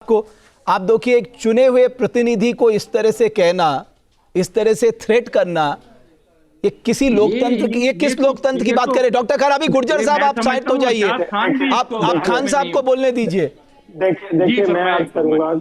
को आप देखिए, एक चुने हुए प्रतिनिधि को इस तरह से कहना, इस तरह से थ्रेट करना, ये किसी लोकतंत्र की, ये किस लोकतंत्र की बात करें? डॉक्टर खान, अभी गुर्जर साहब आप साइड हो जाइए, आप खान साहब को बोलने दीजिए। देखिए मैं अर्ज करूंगा,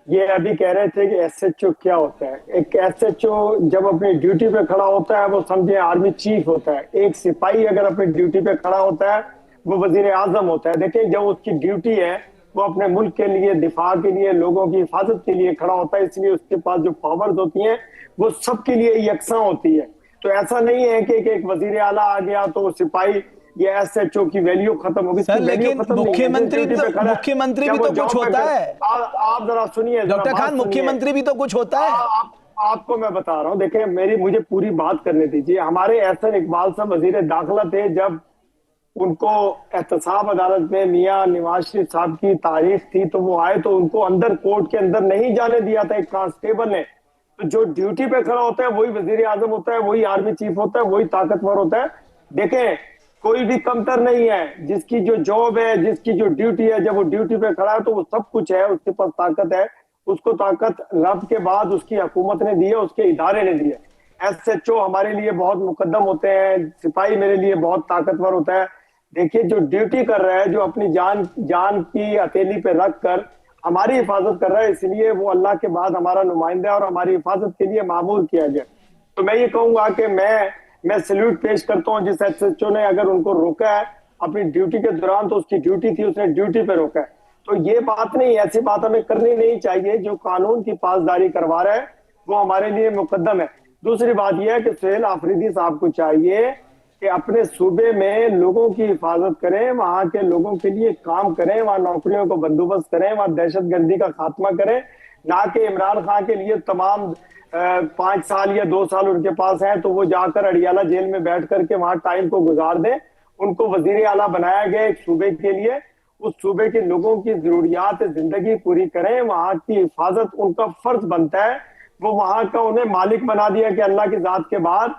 ये अभी कह रहे थे कि एसएचओ क्या होता है। एक एसएचओ जब अपनी ड्यूटी पे खड़ा होता है वो समझे आर्मी चीफ होता है। एक सिपाही अगर अपनी ड्यूटी पे खड़ा होता है वो वजीर आजम होता है। देखिए जब उसकी ड्यूटी है वो अपने मुल्क के लिए, दिफा के लिए, लोगों की हिफाजत के लिए खड़ा होता है, इसलिए उसके पास जो पावर्स होती हैं वो सबके लिए यकसा होती है। तो ऐसा नहीं है कि एक वजीर आला आ गया तो सिपाही ये एसएचओ की वैल्यू खत्म होगी। सर लेकिन मुख्यमंत्री भी तो कुछ होता है। आप जरा सुनिए डॉक्टर खान, मुख्यमंत्री भी तो कुछ होता है। आपको मैं बता रहा हूँ, देखिए मुझे पूरी बात करने दीजिए। हमारे एहसन इकबाल साहब वजीर दाखिला थे, जब उनको एहतसाब अदालत में मियां नवाज शरीफ साहब की तारीख थी तो वो आए तो उनको अंदर कोर्ट के अंदर नहीं जाने दिया था एक कांस्टेबल ने। तो जो ड्यूटी पे खड़ा होता है वही वजीर आजम होता है, वही आर्मी चीफ होता है, वही ताकतवर होता है। देखें कोई भी कमतर नहीं है, जिसकी जो जॉब है, जिसकी जो ड्यूटी है, जब वो ड्यूटी पे खड़ा है तो वो सब कुछ है, उसके पास ताकत है। उसको ताकत रब के बाद उसकी हुकूमत ने दी है, उसके इदारे ने दी है। एसएचओ हमारे लिए बहुत मुकद्दम होते हैं, सिपाही मेरे लिए बहुत ताकतवर होता है। देखिए जो ड्यूटी कर रहा है, जो अपनी जान की हथेली पे रख कर हमारी हिफाजत कर रहा है, इसलिए वो अल्लाह के बाद हमारा नुमाइंदा है और हमारी हिफाजत के लिए मामूर किया गया। तो मैं ये कहूंगा कि मैं सैल्यूट पेश करता हूं जिस एसएचओ ने अगर उनको रोका है अपनी ड्यूटी के दौरान, तो उसकी ड्यूटी थी, उसने ड्यूटी पे रोका है। तो ये बात नहीं, ऐसी बात हमें करनी नहीं चाहिए। जो कानून की पासदारी करवा रहा है वो हमारे लिए मुकद्दम है। दूसरी बात यह है कि सुहेल आफरीदी साहब को चाहिए कि अपने सूबे में लोगों की हिफाजत करें, वहां के लोगों के लिए काम करें, वहां नौकरियों को बंदोबस्त करें, वहां दहशतगर्दी का खात्मा करें। ना कि इमरान खान के लिए तमाम 5 साल या 2 साल उनके पास है तो वो जाकर अडियाला जेल में बैठ करके वहां टाइम को गुजार दें। उनको वजीर आला बनाया गया एक सूबे के लिए, उस सूबे के लोगों की जरूरियात जिंदगी पूरी करें, वहां की हिफाजत उनका फर्ज बनता है। वो वहां का उन्हें मालिक बना दिया कि अल्लाह की जात के बाद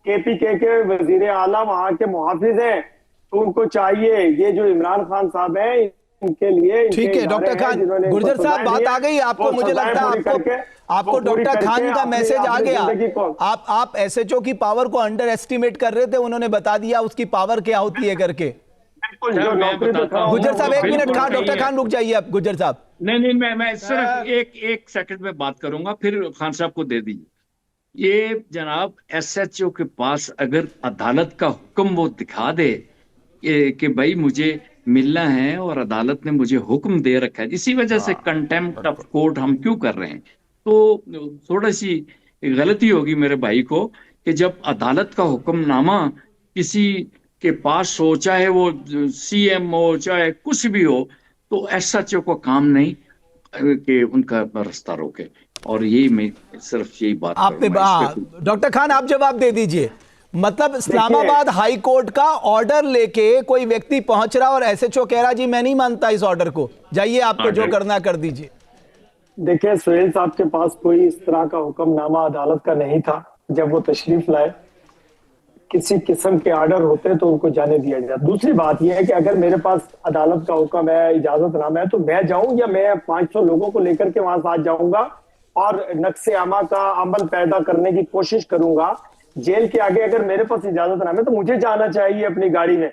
केपीके के वजीर आला वहां के मुहाफिज हैं। तो उनको चाहिए, ये जो इमरान खान साहब हैं इनके लिए, ठीक है डॉक्टर खान, गुर्जर साहब बात आ गई आपको, मुझे लगता है आपको डॉक्टर खान का मैसेज आ गया। आप एसएचओ की पावर को अंडर एस्टिमेट कर रहे थे, उन्होंने बता दिया उसकी पावर क्या होती है करके। गुर्जर साहब 1 मिनट, खान डॉक्टर खान रुक जाइए आप। गुर्जर साहब नहीं मैं सिर्फ एक सेकंड में बात करूंगा, फिर खान साहब को दे दीजिए। ये जनाब एसएचओ के पास अगर अदालत का हुक्म वो दिखा दे कि भाई मुझे मिलना है और अदालत ने मुझे हुक्म दे रखा है, इसी वजह से कंटेम्प्ट ऑफ कोर्ट हम क्यों कर रहे हैं, तो थोड़ी सी गलती होगी मेरे भाई को कि जब अदालत का हुक्मनामा किसी के पास हो, चाहे वो सीएम हो चाहे कुछ भी हो, तो एसएचओ को काम नहीं कि उनका रास्ता रोके। और यही मैं सिर्फ यही बात आपने डॉक्टर खान आप जवाब दे दीजिए। मतलब इस्लामाबाद हाई कोर्ट का ऑर्डर लेके कोई व्यक्ति पहुंच रहा और एसएचओ कह रहा जी मैं नहीं मानता इस ऑर्डर को, जाइए आपको जो करना कर दीजिए। देखिए सुहेल साहब के पास कोई इस तरह का हुक्मनामा अदालत का नहीं था। जब वो तशरीफ लाए, किसी किस्म के ऑर्डर होते तो उनको जाने दिया जाए। दूसरी बात यह है कि अगर मेरे पास अदालत का हुक्म है, इजाजतनामा है, तो मैं जाऊं या मैं 500 लोगों को लेकर के वहां साथ जाऊंगा और नक्शे आमा का अमल पैदा करने की कोशिश करूंगा। जेल के आगे अगर मेरे पास इजाजतनामा है तो मुझे जाना चाहिए अपनी गाड़ी में।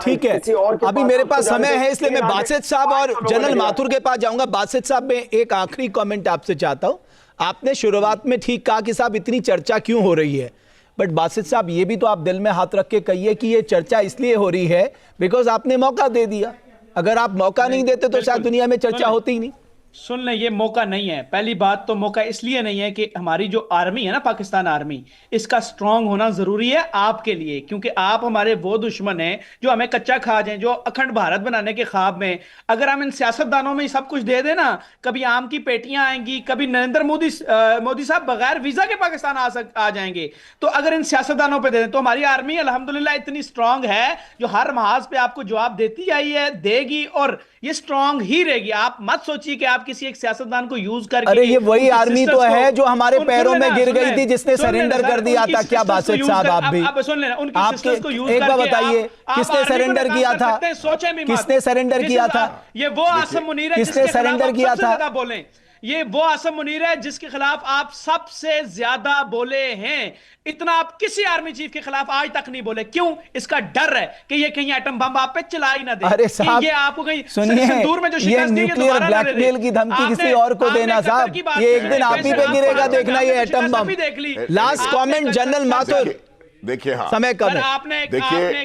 ठीक है, अभी मेरे पास समय है इसलिए मैं बासित साहब और जनरल माथुर के पास जाऊंगा। बासित साहब मैं एक आखिरी कमेंट आपसे चाहता हूं। आपने शुरुआत में ठीक कहा कि साहब इतनी चर्चा क्यों हो रही है, बट बासित साहब ये भी तो आप दिल में हाथ रख के कहिए कि ये चर्चा इसलिए हो रही है बिकॉज आपने मौका दे दिया। अगर आप मौका नहीं देते तो शायद दुनिया में चर्चा होती ही नहीं। सुन लें, ये मौका नहीं है। पहली बात तो मौका इसलिए नहीं है कि हमारी जो आर्मी है ना, पाकिस्तान आर्मी, इसका स्ट्रांग होना जरूरी है आपके लिए, क्योंकि आप हमारे वो दुश्मन हैं जो हमें कच्चा खा जाए, जो अखंड भारत बनाने के ख्वाब में। अगर हम इन सियासतदानों में सब कुछ दे देना, कभी आम की पेटियां आएंगी, कभी नरेंद्र मोदी साहब बगैर वीजा के पाकिस्तान आ जाएंगे। तो अगर इन सियासतदानों पर दे दें तो हमारी आर्मी अल्हम्दुलिल्लाह इतनी स्ट्रांग है जो हर महाज पे आपको जवाब देती आई है, देगी और ये स्ट्रांग ही रहेगी। आप मत सोचिए कि आप आप किसी एक सियासतदान को यूज करके, अरे ये वही उनकी आर्मी तो sisters है को- जो हमारे सुन पैरों में लेना, गिर सुन गई लेना, थी, जिसने सुन लेना सरेंडर सर, कर दिया उनकी था। क्या sisters को बासित use साहब कर- आप भी अब सुन लेना, उनकी आपके sisters को use एक बार करके बताइए, आप किसने आर्मी को सरेंडर नाकाम किया कर था? सकते हैं, सोचें भी मत। किसने सरेंडर This किया is था? ये वो आसम मुनीर है किसने जिसके खिलाफ सरेंडर आप किया सबसे था? ज्यादा बोले। ये वो आसम मुनीर है जिसके खिलाफ आप सबसे ज्यादा बोले हैं। इतना आप किसी आर्मी चीफ के खिलाफ आज तक नहीं बोले। क्यों? इसका डर है कि ये कहीं एटम बम आप पे चला ही ना दे। अरे साहब, ये आपको कहीं सुनिए, सिंदूर में जो ये शिकस्त दी है, न्यूक्लियर दोबारा ना दे दे। ब्लैकमेल की धमकी आपने- किसी और को आपने देना कतर साहब, की बात ये की एक दिन है, आप ही पे वैसे गिरेगा, आपने देखना ये शिकस्त एटम बम। भी देख ली। लास्ट आपने कमेंट कतर- जनरल माथुर, देखिए हाँ, समय कम सर, है। आपने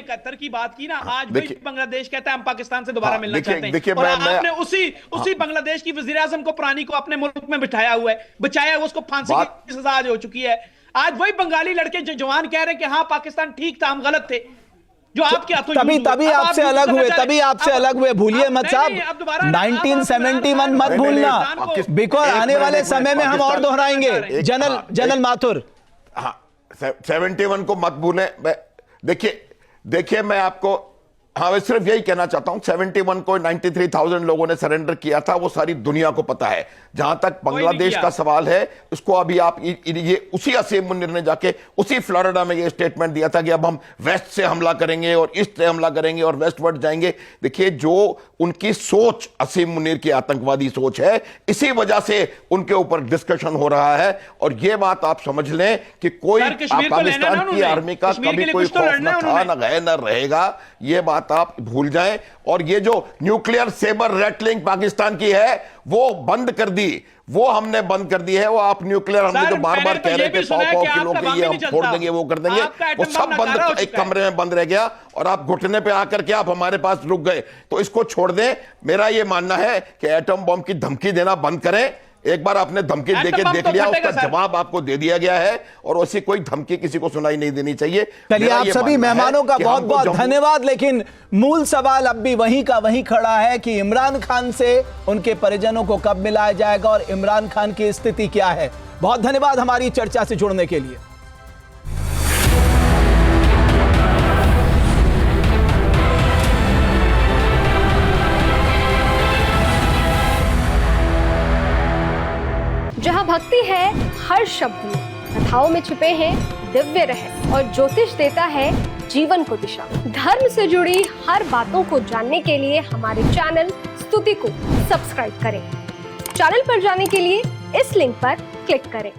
कतर की बात की ना, आज भी देखिए- बांग्लादेश कहता है हम पाकिस्तान से दोबारा हाँ, मिलना देखिए- चाहते हैं। देखिए, और मैं- आपने उसी बांग्लादेश की वजीर आजम को पुरानी को अपने मुल्क में बिठाया हुआ है, बचाया है, उसको फांसी की सजा आज हो चुकी है। आज वही बंगाली लड़के जो जवान कह रहे हैं कि हाँ पाकिस्तान ठीक था, हम गलत थे, जो आपके हाथों तभी यूज हुए। तभी अब आप आपसे यूज अलग करना हुए, चाह रहे- तभी आपसे अब- अलग हुए, भूलिए अब- मत नहीं, साहब। नहीं, अब दोबारा- अब 1971 मत नहीं, भूलना, नहीं, बिकॉज एक आने मिनट, वाले एक मिनट, समय में हम और पाकिस्तान- दोहराएंगे। जनरल माथुर, हाँ 71 को मत भूलें। देखिए मैं आपको हाँ मैं सिर्फ यही कहना चाहता हूं, 71 को 93,000 लोगों ने सरेंडर किया था, वो सारी दुनिया को पता है। जहां तक बांग्लादेश का सवाल है, उसको अभी आप ये उसी असीम मुनीर ने जाके उसी फ्लोरिडा में ये स्टेटमेंट दिया था कि अब हम वेस्ट से हमला करेंगे और ईस्ट से हमला करेंगे और वेस्टवर्ड जाएंगे। देखिए जो उनकी सोच असीम मुनीर की आतंकवादी सोच है, इसी वजह से उनके ऊपर डिस्कशन हो रहा है। और ये बात आप समझ लें कि कोई पाकिस्तान की आर्मी का कभी कोई खौफ न था, न है, न रहेगा। ये बात आप भूल जाएं। और ये जो न्यूक्लियर सेबर रेटलिंग पाकिस्तान की है, वो बंद कर दी, वो हमने बंद कर दी है। वो आप न्यूक्लियर हमने जो बार बार कह रहे थे 100 किलो के, ये हम छोड़ देंगे, वो कर देंगे, वो सब बंद एक कमरे में बंद रह गया और आप घुटने पे आकर के आप हमारे पास रुक गए। तो इसको छोड़ दें। मेरा ये मानना है कि एटम बम की धमकी देना बंद करें। एक बार आपने धमकी देके देख लिया, उसका जवाब आपको दे दिया गया है और वैसी कोई धमकी किसी को सुनाई नहीं देनी चाहिए। चलिए, आप सभी मेहमानों का बहुत बहुत धन्यवाद। लेकिन मूल सवाल अब भी वहीं का वहीं खड़ा है कि इमरान खान से उनके परिजनों को कब मिलाया जाएगा और इमरान खान की स्थिति क्या है। बहुत धन्यवाद हमारी चर्चा से जुड़ने के लिए। जहाँ भक्ति है हर शब्द में, कथाओं में छुपे हैं दिव्य रहस्य और ज्योतिष देता है जीवन को दिशा। धर्म से जुड़ी हर बातों को जानने के लिए हमारे चैनल स्तुति को सब्सक्राइब करें। चैनल पर जाने के लिए इस लिंक पर क्लिक करें।